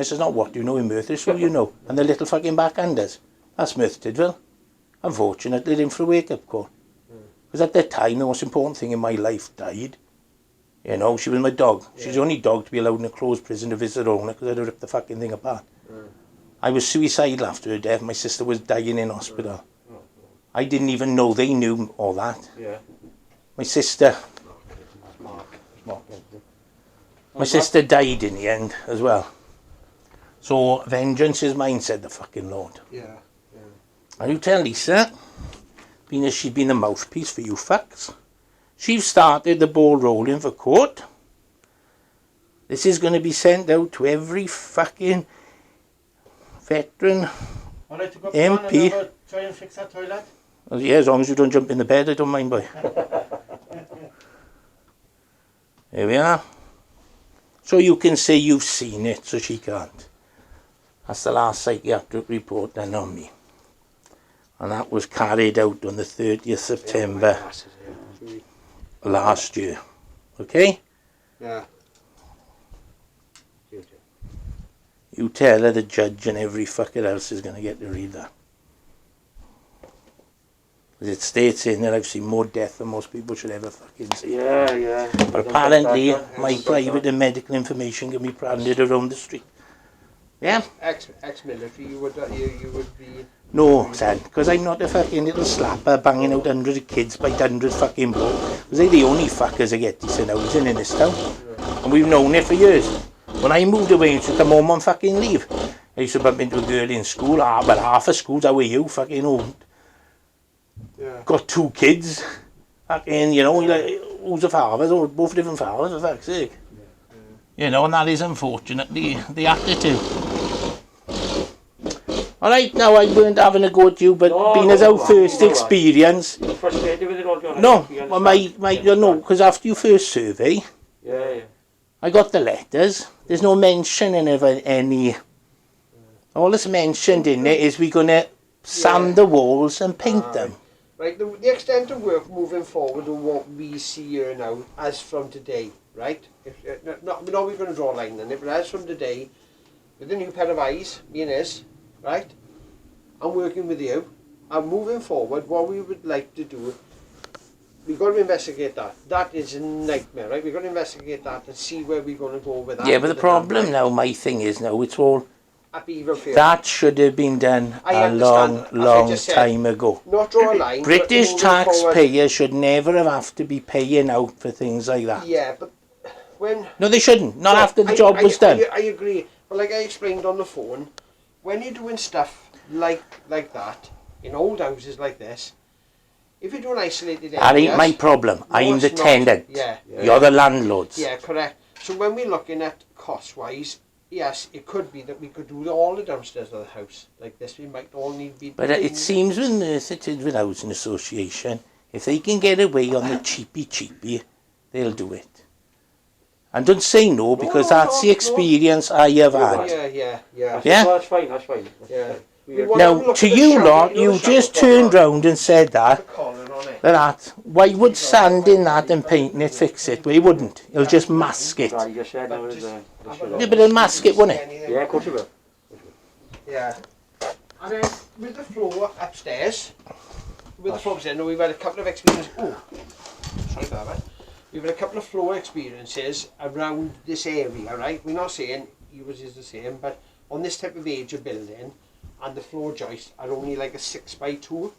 This is not what you know in Merthyr, it's who you know. And the little fucking backhanders. That's Merthyr, Tydfil. Unfortunately, they're in for a wake-up call. Because at that time, the most important thing in my life died. You know, she was my dog. She's the only dog to be allowed in a closed prison to visit her owner because I'd have ripped the fucking thing apart. I was suicidal after her death. My sister was dying in hospital. I didn't even know they knew all that. My sister... My sister died in the end as well. So, vengeance is mine, said the fucking Lord. And you tell Lisa, being as she's been the mouthpiece for you fucks, she's started the ball rolling for court. This is going to be sent out to every fucking veteran MP. Try and fix that toilet. Well, yeah, as long as you don't jump in the bed, I don't mind, boy. There we are. So you can say you've seen it, so she can't. That's the last psychiatric report done on me. And that was carried out on the 30th September last year. Okay? Yeah. You tell her the judge and every fucker else is going to get to read that. It states in there I've seen more death than most people should ever fucking see. Yeah. But apparently my private and medical information can be branded around the street. Yeah? Ex-military, you would be... No, son, because I'm not a fucking little slapper banging out hundreds of kids by hundreds fucking blokes. Because they're the only fuckers that get decent housing in this town. And we've known it for years. When I moved away, I used to come home on fucking leave. I used to bump into a girl in school, but half of schools, how are you fucking old? Got 2 kids. Fucking, you know, like, who's the fathers? Oh, both different fathers, for fuck's sake. You know, and that is unfortunately the attitude. Alright, now I weren't having a go at you, but being as our first experience... You're frustrated with it all, John? No, well, no, because after your first survey, I got the letters. There's no mention of any... All that's mentioned in it is we're going to sand the walls and paint them. Right, the extent of work moving forward and what we see here now, as from today, right? We're not going to draw a line on it, but as from today, with a new pair of eyes, me and his, right? I'm working with you. And moving forward, what we would like to do, we've got to investigate that. That is a nightmare, right? We've got to investigate that and see where we're going to go with that. Yeah, but the problem now, my thing is now, it's all... Upheaval. That should have been done a long time ago. Not draw a line. British taxpayers should never have to be paying out for things like that. Yeah, but when... No, they shouldn't. Not after the job was done. I agree. But like I explained on the phone, when you're doing stuff like that, in old houses like this, if you're doing isolated areas... That ain't my problem. I'm the tenant. Yeah. You're the landlords. Yeah, correct. So when we're looking at cost-wise, yes, it could be that we could do all the downstairs of the house like this. We might all need to be... But it seems with Merthyr Tydfil Housing Association, if they can get away on the cheapy, they'll do it. And don't say no, because that's the experience I have had. Yeah. That's fine. Yeah. Now, to you lot, you just turned round and said that. Why would sanding that and painting it fix it? Well, he wouldn't. He'll just mask it. Yeah, but he'll mask it, won't it? Yeah, of course he will. Yeah. And then with the floor upstairs, we've had a couple of experiences. Sorry about that. We've had a couple of floor experiences around this area, right? We're not saying yours is the same, but on this type of age of building, and the floor joists are only like a 6x2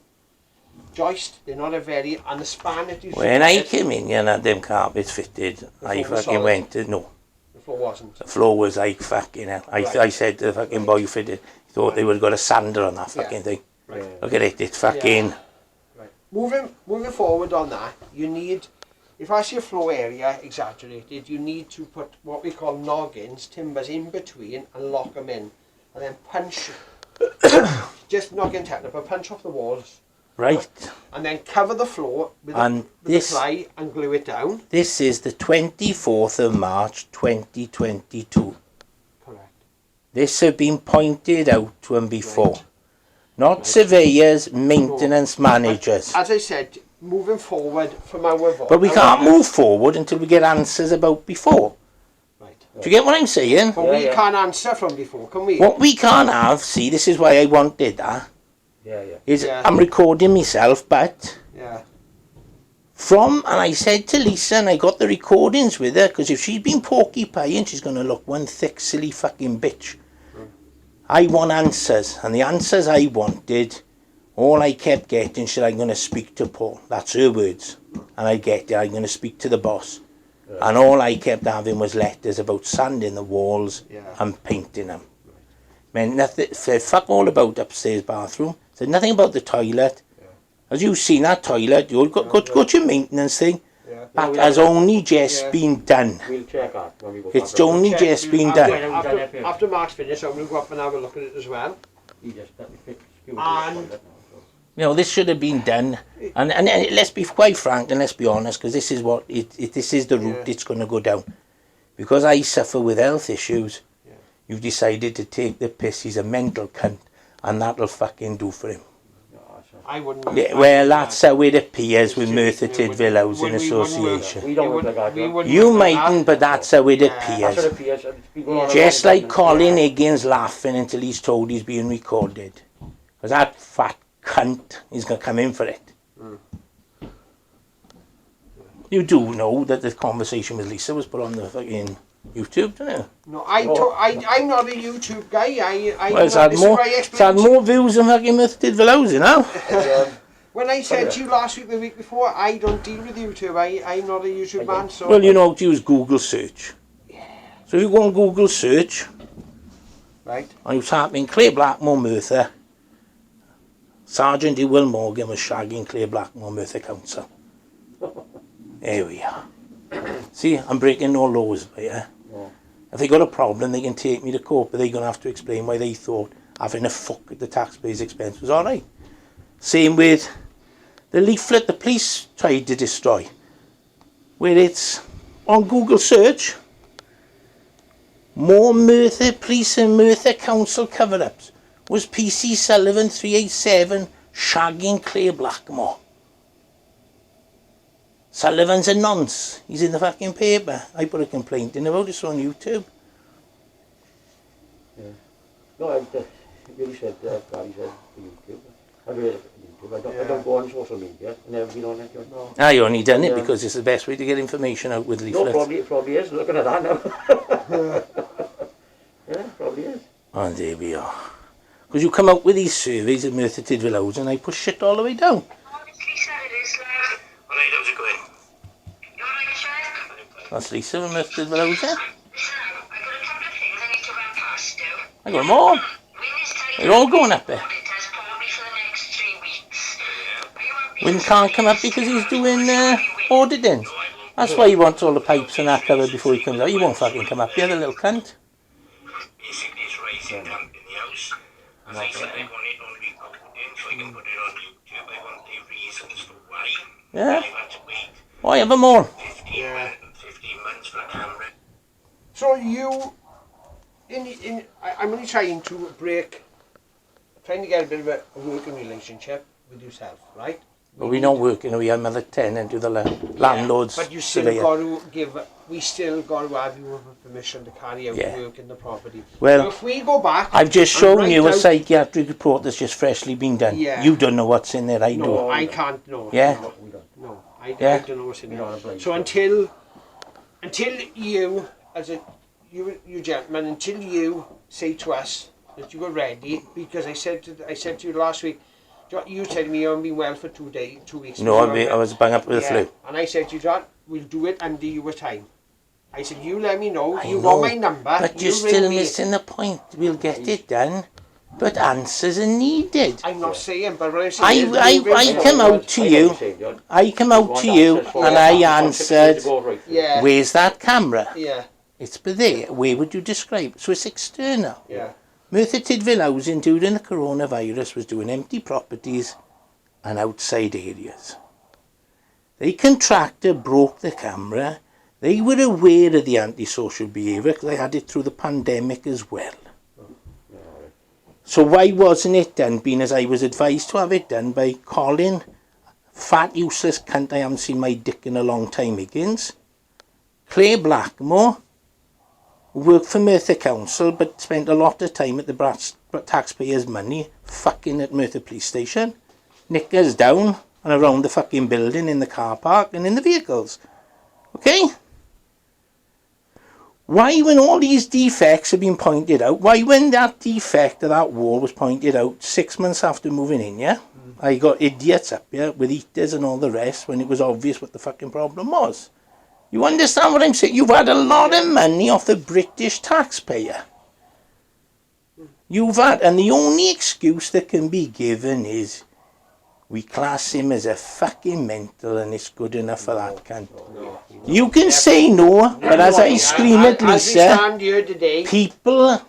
joist. They're not a very, and the span that you... When I came in, you had them carpets fitted. I fucking went to, no. The floor wasn't. The floor was like fucking hell. I said to the fucking boy who fitted, he thought they would have got a sander on that fucking thing. Right. Look at it, it's fucking... Yeah. Right. Moving forward on that, you need, if I see a floor area exaggerated, you need to put what we call noggins, timbers in between and lock them in. And then punch, just not getting technical, but punch off the walls. Right. And then cover the floor with the ply and glue it down. This is the 24th of March 2022. Correct. This had been pointed out to them before. Right. Not surveyors, maintenance managers. As I said, moving forward from our... But we can't move forward until we get answers about before. Right. Do you get what I'm saying? But we can't answer from before, can we? What we can't have, see, this is why I wanted that, is Yeah. I'm recording myself, but Yeah. and I said to Lisa, and I got the recordings with her, because if she's been porcupine, she's going to look one thick, silly fucking bitch. I want answers, and the answers I wanted, all I kept getting, she said, I'm going to speak to Paul. That's her words. And I get it, I'm going to speak to the boss. And all I kept having was letters about sanding the walls and painting them. Meant nothing, said fuck all about upstairs bathroom. Said nothing about the toilet. As you've seen that toilet, you'll go to your maintenance thing. That has only just been done. We'll check that when we go It's back. only just been done. After Mark's finished, I'm going to go up and have a look at it as well. He just let me fix the And- toilet now, so. You know, this should have been done. And let's be quite frank and let's be honest, because this is what this is the route it's going to go down. Because I suffer with health issues, you've decided to take the piss. He's a mental cunt, and that'll fucking do for him. I wouldn't. Yeah, well, that's how it appears with Merthyr Tydfil Housing Association. We don't look like that. You mightn't, but that's how it That's what appears. it appears. It's been going on a Just long like time. Colin Higgins laughing until he's told he's being recorded. Because that fat cunt is going to come in for it. You do know that the conversation with Lisa was put on the fucking YouTube, don't you? No, I'm not a YouTube guy. Well, it's had more views than fucking Merthyr Tydfil Housing now. When I said to you last week, the week before, I don't deal with YouTube. I'm not a YouTube man. So Well, you know how to use Google search. So if you go on Google search, right, and you type in Clay Blackmore Merthyr, Sergeant Will Morgan was shagging Clay Blackmore Merthyr Council. There we are. See, I'm breaking no laws, yeah. If they got a problem, they can take me to court, but they're going to have to explain why they thought having a fuck at the taxpayers' expense was all right. Same with the leaflet the police tried to destroy, where it's on Google search, more Merthyr Police and Merthyr Council cover-ups. Was PC Sullivan 387 shagging Clay Blackmore? Sullivan's a nonce. He's in the fucking paper. I put a complaint in about this on YouTube. No, I really said, Gary said YouTube. I really YouTube. I don't go on social media. I've never been on it. No. I only done it because it's the best way to get information out with leaflets. No, it probably is. Looking at that now. Yeah, probably is. And there we are. Because you come out with these surveys at Merthyr Tydfil Housing and I push shit all the way down. Alright, how's it going? You alright, Shane? That's Lisa with Merthyr Tydfil Housing. Listen, I've got a couple of things I need to run past you. I got them all. When this time They're all going up there. auditors probably for the next 3 weeks. Are you happy? Wynn can't come up because he's doing auditing. That's why he wants all the pipes and that covered before he comes out. He won't fucking come up here, the little cunt. Basically, it's raising camp in the house. As I said, I want it on recording so I can put it on YouTube. I want the reasons for why. Yeah. I've had to wait Oh, I have them all. 15 months for a camera. so you, I'm only trying to trying to get a bit of a working relationship with yourself, right? But we're not working, we have another tenant to the landlord's But you still surveyor. got to we still got to have your permission to carry out work in the property. Well, so if we go back, I've just and shown write you a out- psychiatric report that's just freshly been done. Yeah. You don't know what's in there, I do. No, I can't know. Yeah. No, no, I Yeah. don't know what's in You're there. not a blade. So until you, as a you gentlemen, until you say to us that you are ready, because I said to you last week, you told me you haven't been well for 2 weeks. No, I was bang up with the flu. And I said to you, John, we'll do it under your time. I said, you let me know. I You know, got my number. But you you're ring still me. missing the point. We'll get it done, but answers are needed. I'm not saying, but what I'm saying is I moving come forward. out to you. I come out to you and I answered, Yeah. where's that camera? Yeah, It's there. Where would you describe it? So it's external. yeah. Merthyr Tydfil Housing during the coronavirus was doing empty properties and outside areas. The contractor broke the camera. They were aware of the antisocial behaviour because they had it through the pandemic as well. So why wasn't it done, being as I was advised to have it done by Colin, fat useless cunt I haven't seen my dick in a long time, Higgins, Clay Blackmore, who worked for Merthyr Council but spent a lot of time at the taxpayers' money fucking at Merthyr Police Station, knickers down and around the fucking building, in the car park and in the vehicles. Okay? Why, when all these defects have been pointed out, why when that defect of that wall was pointed out 6 months after moving in, yeah? I got idiots up here with heaters and all the rest when it was obvious what the fucking problem was. You understand what I'm saying? You've had a lot of money off the British taxpayer. You've had, and the only excuse that can be given is we class him as a fucking mental and it's good enough for that cunt. You can say no, but as I scream at Lisa, people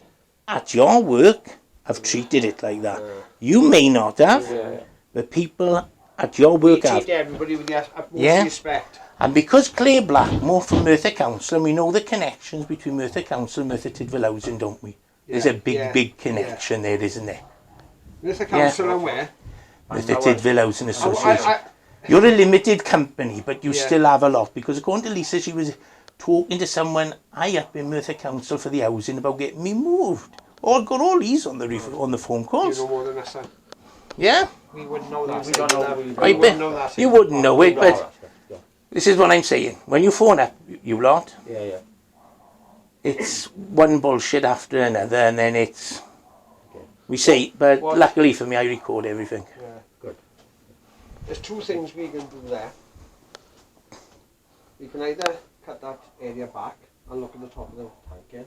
at your work have treated it like that. You may not have, but people at your work have. Treat everybody with the utmost respect. And because Claire Blackmore from Merthyr Council, and we know the connections between Merthyr Council and Merthyr Tydfil Housing, don't we? There's a big connection there, isn't there? Merthyr Council and where? Merthyr Tydfil Housing Association. You're a limited company, but you still have a lot. Because according to Lisa, she was talking to someone high up in Merthyr Council for the housing about getting me moved. Oh, I got all these on the phone calls. You know more than us, son. Yeah? We wouldn't know that. We don't know. I bet you wouldn't know it, but this is what I'm saying. When you phone up, you lot, it's one bullshit after another, and then it's... We say, but luckily for me, I record everything. Yeah. Good. There's two things we can do there. We can either cut that area back and look at the top of the tank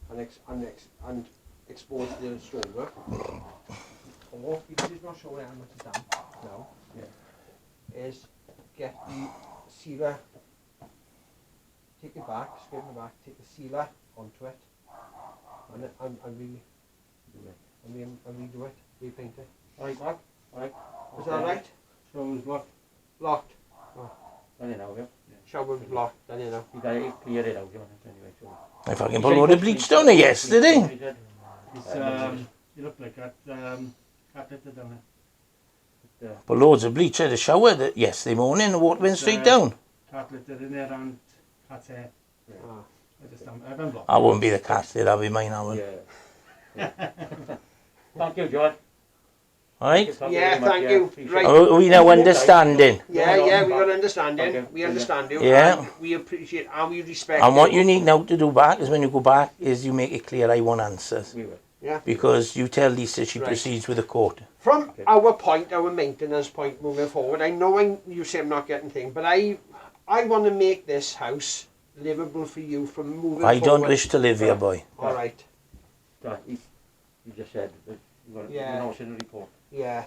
and expose the stonework. Or, because it's not showing how much it's done now, is get the sealer, take it back, scrape it back, take the sealer onto it, and redo it, repaint it. Alright, Mark? Alright. Is that right? So it's locked. Locked. Done it now, yeah? Shower locked, done you know. You got it cleared it out, anyway, so... I fucking put a load of bleach down there yesterday. You look like that carpet down there. Put loads of bleach at the shower yesterday morning, the water went straight down. Carpet in there and cat's hair. I haven't blocked. I wouldn't be the cat, that'll be mine, I would. Thank you, George. Alright? Yeah, thank you. Right. Are we now understanding? Yeah, we got understanding. We understand you. Yeah. And we appreciate and we respect And what you need now to do back is when you go back is you make it clear I want answers. We will. Yeah. Because you tell Lisa she proceeds with the court. From our point, our maintenance point moving forward, I know you say I'm not getting things, but I want to make this house livable for you from moving forward. I don't wish to live here, boy. All right. You just said that you know, in the report. Yeah.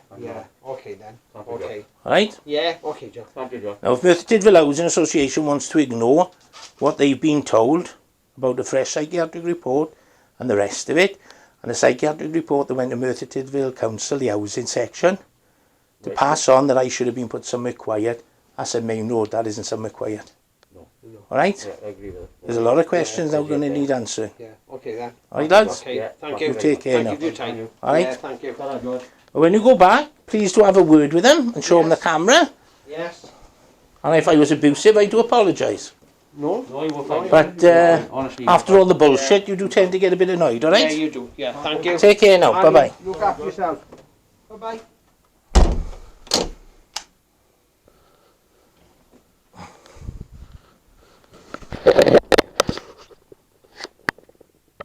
Okay then. Okay. Alright? Yeah, okay, John. Thank you, John. Now if Merthyr Tydfil Housing Association wants to ignore what they've been told about the fresh psychiatric report and the rest of it, and the psychiatric report that went to Merthyr Tydfil Council, the housing section, to pass on that I should have been put somewhere quiet, that's a main road, that isn't somewhere quiet. No. Alright? Yeah, I agree with it. There's a lot of questions now going to need answering. Yeah, okay then. Alright lads? Okay, thank You you. take care Thank now. you for your time. Alright? Yeah, thank you. Hello, George. When you go back, please do have a word with them and show them the camera. Yes. And if I was abusive, I do apologise. No, you will find But honestly, after all the bullshit, you do tend to get a bit annoyed, yeah, alright? you do. Yeah, thank you. Take care now, And bye-bye. Look after yourself. Bye-bye.